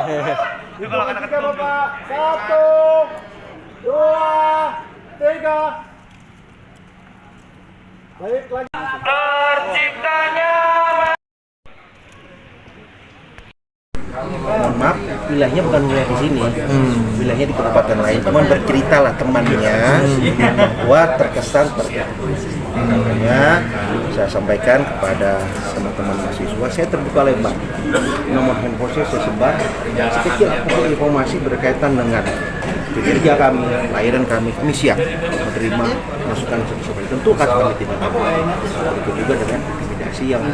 Kalau anak-anak Bapak. 1, 2, 3. Baik lagi. terciptanya. Mohon maaf, wilayahnya bukan wilayah di sini, wilayahnya di kabupaten lain. Cuman bercerita lah temannya bahwa terkesan makanya saya sampaikan kepada teman-teman mahasiswa, saya terbuka lebar. Nomor handphone saya sebar, sekecil apapun informasi berkaitan dengan kinerja kami, layanan kami siap menerima masukan seperti itu. Tentu akan kami tindak lanjut. Begitu juga dengan intimidasi yang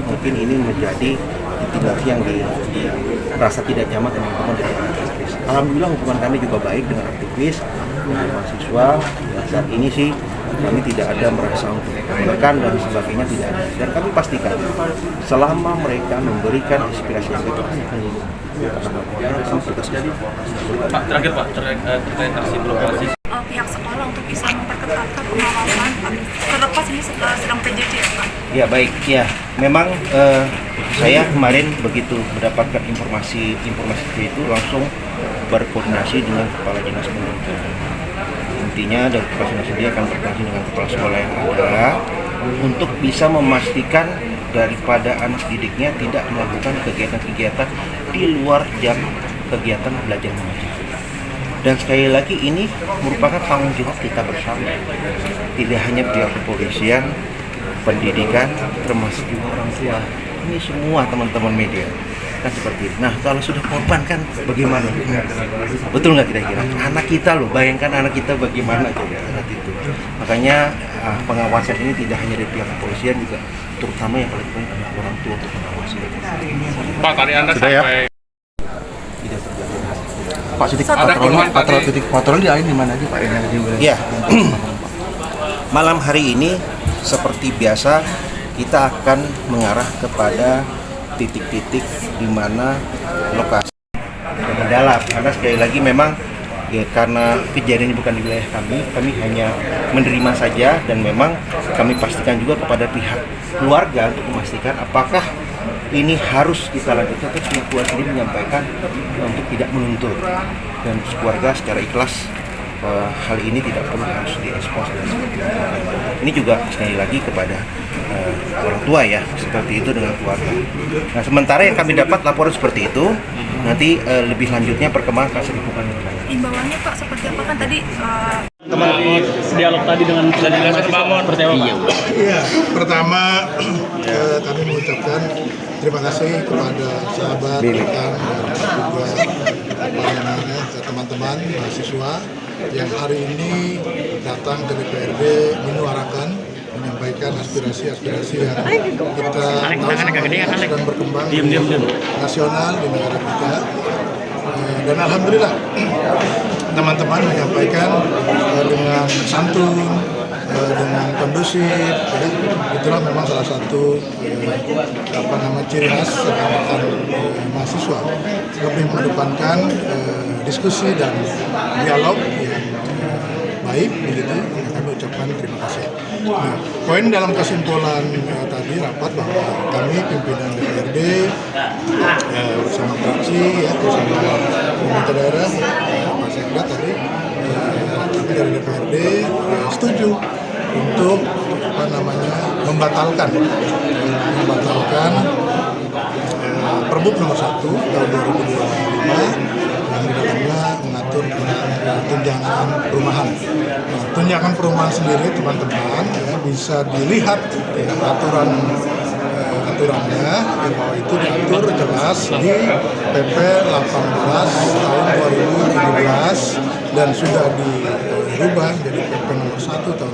mungkin ini menjadi intimidasi yang merasa tidak nyaman teman-teman dengan aktivis. Alhamdulillah hubungan kami juga baik dengan aktivis, dengan mahasiswa. Saat ini sih kami tidak ada merasa untuk menekan dan sebagainya, tidak ada. Dan kami pastikan selama mereka memberikan inspirasi yang itu Pak, terakhir Pak, terkait aksi provokasi pihak sekolah untuk bisa memperketatkan pengawasan terlepas ini sedang PJJ ya Pak? Ya baik, ya memang saya kemarin begitu mendapatkan informasi itu langsung berkoordinasi dengan kepala dinas pendidikan. Intinya dari kepala dinas sendiri akan berkoordinasi dengan kepala sekolah yang ada untuk bisa memastikan daripada anak didiknya tidak melakukan kegiatan-kegiatan di luar jam kegiatan belajar mengajar. Dan sekali lagi ini merupakan tanggung jawab kita bersama. Tidak hanya pihak kepolisian, pendidikan, termasuk juga orang tua. Ini semua teman-teman media kan seperti itu. Nah kalau sudah korban kan bagaimana? Betul nggak kira-kira? Anak kita loh, bayangkan anak kita bagaimana saat itu. Makanya pengawasan ini tidak hanya dari pihak kepolisian, juga terutama yang paling penting adalah orang tua untuk mengawasi. Pak, tadi Anda Sudah ya? sampai Tidak terjadi. Pak, titik Ada keluhan patroli di mana aja Pak? Ya, malam hari ini seperti biasa kita akan mengarah kepada titik-titik di mana lokasi yang mendalam. Karena sekali lagi memang ya karena kejadian ini bukan di wilayah kami hanya menerima saja, dan memang kami pastikan juga kepada pihak keluarga untuk memastikan apakah ini harus kita lanjutkan. Terus pihak keluarga ini menyampaikan untuk tidak menuntut, dan keluarga secara ikhlas hal ini tidak perlu harus diekspos. Ini juga sekali lagi kepada orang tua ya, seperti itu dengan keluarga. Nah sementara yang kami dapat laporan seperti itu, nanti lebih lanjutnya perkembangan kasus dibuka. Imbauannya Pak seperti apa kan tadi teman dialog tadi dengan seperti apa Pak? Iya, pertama kami mengucapkan terima kasih kepada sahabat, rekan, dan juga teman-teman mahasiswa yang hari ini datang ke DPRD menyuarakan, menyampaikan aspirasi-aspirasi yang kita tahu sedang berkembang di nasional di negara kita. Dan alhamdulillah teman-teman menyampaikan dengan santun, dengan kondusif, ya. Itulah memang salah satu ciri khas rekan-rekan mahasiswa, lebih mengedepankan diskusi dan dialog yang baik, begitu. Kami ucapkan terima kasih. Nah, poin dalam kesimpulan tadi rapat bahwa kami pimpinan DPRD bersama Fraksi, ya, bersama pemerintah daerah, Pak Sekda tadi, kami dari DPRD setuju untuk membatalkan Perbup nomor 1 tahun 2025 yang di dalamnya mengatur tentang tunjangan perumahan. Nah, tunjangan perumahan sendiri teman-teman ya, bisa dilihat ya, aturannya bahwa itu diatur jelas di PP 18 tahun 2017 dan sudah dirubah menjadi PP nomor 1 tahun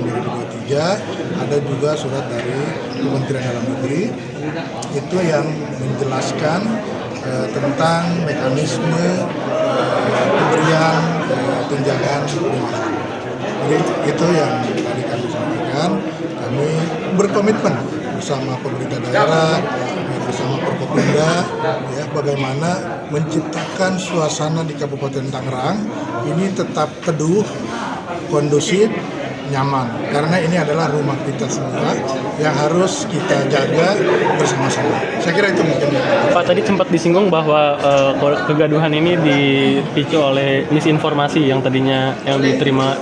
2023. Ada juga surat dari Kementerian Dalam Negeri itu yang menjelaskan tentang mekanisme pemberian tunjangan perumahan. Jadi itu yang tadi kami sampaikan. Kami berkomitmen bersama pemerintah daerah, bersama Forkopimda, ya, bagaimana menciptakan suasana di Kabupaten Tangerang ini tetap teduh, kondusif, nyaman. Karena ini adalah rumah kita semua yang harus kita jaga bersama-sama. Saya kira itu mungkin. Pak, tadi sempat disinggung bahwa kegaduhan ini dipicu oleh misinformasi yang tadinya yang diterima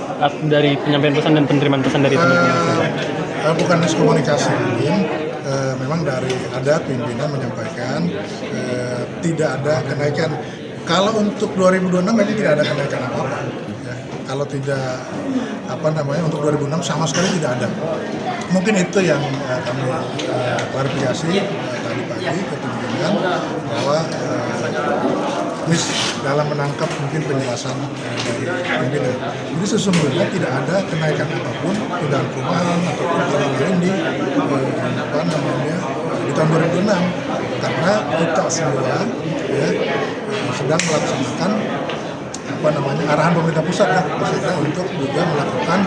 dari penyampaian pesan dan penerimaan pesan dari teman-teman. Bukan miskomunikasi mungkin. Memang dari adat pimpinan menyampaikan tidak ada kenaikan. Kalau untuk 2026 ini tidak ada kenaikan apa-apa. Ya. Kalau tidak untuk 2006 sama sekali tidak ada. Mungkin itu yang kami klarifikasi tadi pagi ke pimpinan bahwa dalam menangkap mungkin penjelasan dari pimpinan. Jadi sesungguhnya tidak ada kenaikan apapun di dalam perumahan ataupun hal lain di tahun 2006 karena kita semua ya, sedang melaksanakan arahan pemerintah pusat ya, maksudnya untuk juga melakukan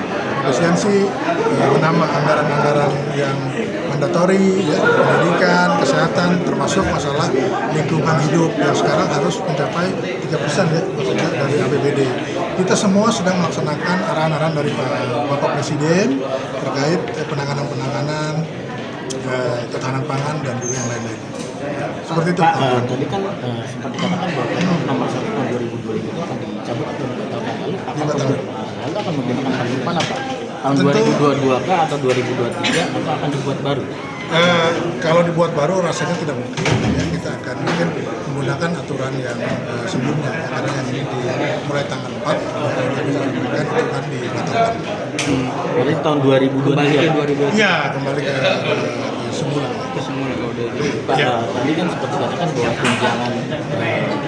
efisiensi, menambah anggaran-anggaran yang mandatori, ya, pendidikan, kesehatan, termasuk masalah lingkungan hidup yang sekarang harus mencapai 3% ya, maksudnya dari APBD. Kita semua sedang melaksanakan arahan-arahan dari Bapak Presiden terkait penanganan ketahanan pangan dan juga yang lain-lain. Seperti itu. Tadi kan sempat dikatakan bahwa nomor 1 tahun 2020 itu akan dicabut atau dibatalkan. Lalu akan menggunakan tanggapan apa? Tahun 2022 kah atau 2023 atau akan dibuat baru? Kalau dibuat baru rasanya tidak mungkin. Ya, kita akan mungkin menggunakan aturan yang sebelumnya. Karena yang ini mulai tanggal 4 itu kan dibatalkan. Berarti tahun 2023. Iya, kembali ke semula. Pak, tadi kan seperti dikatakan bahwa tunjangan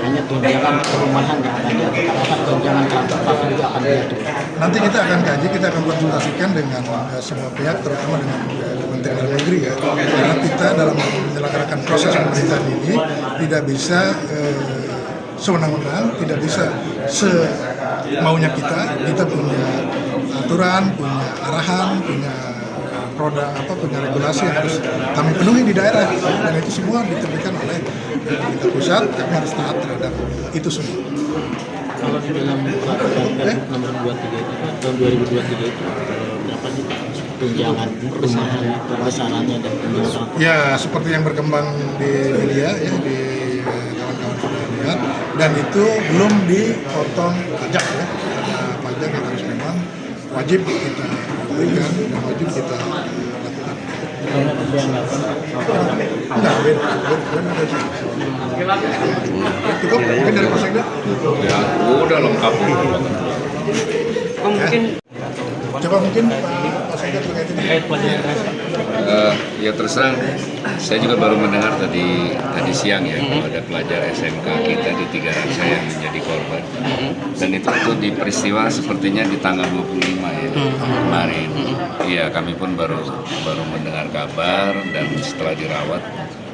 hanya tunjangan perumahan yang akan diatur, apakah tunjangan transportasi juga akan diatur? Nanti kita akan kaji, kita akan konsultasikan dengan semua pihak, terutama dengan Kementerian Dalam Negeri ya, karena kita dalam menyelenggarakan proses pemerintahan ini tidak bisa sewenang-wenang, tidak bisa semaunya kita punya aturan, punya arahan, punya punya regulasi yang harus kami penuhi di daerah, dan itu semua diterbitkan oleh pemerintah pusat. Kami harus taat terhadap itu semua. Kalau di dalam peraturan nomor 23 itu tahun 2023 itu berapa sih tunjangan perumahan besarannya dan tunjangan? Ya, seperti yang berkembang di media ya, di kawan-kawan sudah lihat, dan itu belum dipotong pajak ya, karena pajak yang harus memang wajib kita berikan dan wajib kita lakukan. Enggak, cukup mungkin dari Pak Sekda. Ya, udah lengkap. Coba mungkin Pak Sekda terkait ini. Ya terus terang, saya juga baru mendengar tadi siang ya, ada pelajar SMK kita di Tigaraksa yang menjadi korban. Dan itu di peristiwa sepertinya di tanggal 25 ya, kemarin. Iya, kami pun baru mendengar kabar, dan setelah dirawat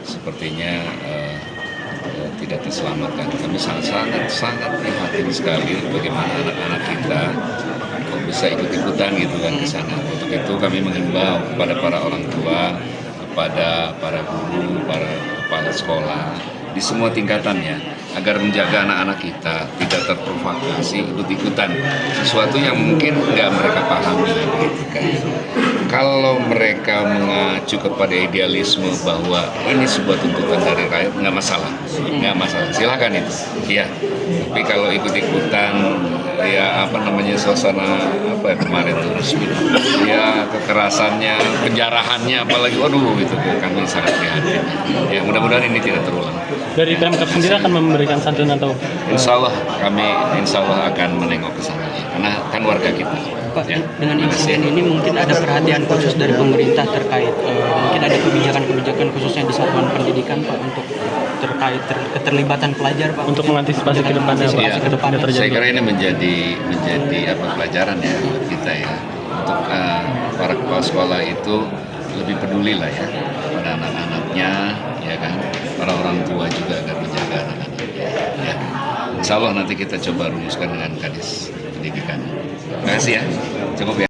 sepertinya tidak terselamatkan. Kami sangat prihatin sekali bagaimana anak-anak kita kok bisa ikut-ikutan gitu kan ke sana. Untuk itu kami menghimbau kepada para orang tua, kepada para guru, para kepala sekolah di semua tingkatannya, agar menjaga anak-anak kita tidak terprovokasi ikut-ikutan sesuatu yang mungkin nggak mereka pahami gitu kan. Kalau mereka mengacu kepada idealisme bahwa ini sebuah tuntutan dari rakyat, nggak masalah, silakan itu, ya. Tapi kalau ikut-ikutan, ya suasana kemarin itu, ya kekerasannya, penjarahannya, apalagi, waduh itu kami sangat prihatin. Ya mudah-mudahan ini tidak terulang. Dari Pemkab sendiri akan memberikan santunan atau? Insya Allah akan menengok ke sana, karena kan warga kita. Pak, ya. Dengan insiden ini mungkin ada perhatian khusus dari pemerintah terkait mungkin ada kebijakan khususnya di satuan pendidikan Pak untuk terkait keterlibatan pelajar Pak untuk mengantisipasi ke depannya. Saya kira ini menjadi pelajaran ya buat kita ya, untuk para kepala sekolah itu lebih peduli lah ya pada anak-anaknya, ya kan, para orang tua juga agar menjaga anak-anaknya. Ya. Insya Allah nanti kita coba rumuskan dengan Kadis Pendidikan. Terima kasih ya, cukup ya.